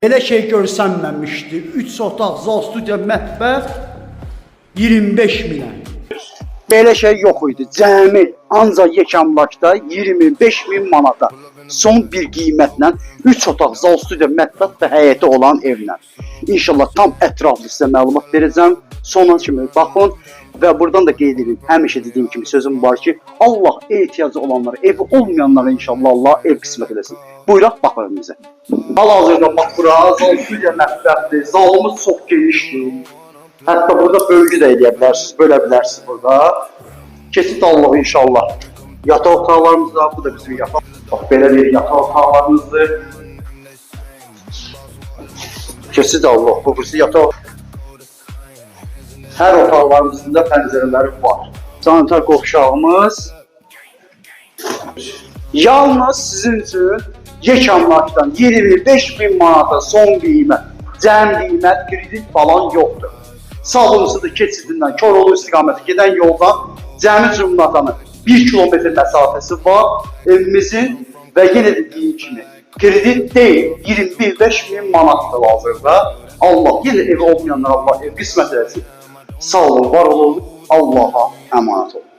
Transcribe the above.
Elə şey görsənməmişdi. 3 otaq, zal, studiya, mətbəx 25 minə. Belə şey yox idi. Cəmi ancaq yekamlaqda 25 min manata. Son bir qiymətlə 3 otaq, zal, studiya, mətbəx və həyəti olan evlə. İnşallah tam ətraflı sizə məlumat verəcəm. Sona kimi baxın və buradan da qeyd edin. Həmişə dediyim kimi sözüm var ki, Allah ehtiyacı olanlara, evi olmayanlara inşallah Allah ev qismət eləsin. Buyuraq baxın bizə. Hal-hazırda bax bura zal, studiya, mətbəxdir. Zalımız çox genişdir. Hətta burada bölgü də edə bilərsiniz, bölə bilərsiniz burada. Keçid Allah inşallah. Yataq otaqlarımız da, bu da bizim yataq. Bax, belə bir yataq otaqlarımızdır. Keçid Allah, bu birisi yataq. Hər otaqlarımızın da pəncərələri var. Sanitar qovşağımız. Yalnız sizin üçün yekamlaqdan 25 bin manata son qiymət, cəm qiymət, kredit falan yoxdur. Salonsudur keçidindən Koroğlu istiqaməti gedən yoldan cəmi cümlatanın 1 kilometr məsafəsi var evimizin və yenə dediyim kimi kredit deyil, 25 bin manatdır hazırda. Allah yenə evi olmayanlar Allah ev qismət eləsin. Sağ olun, var olun, Allah'a əmanət olun.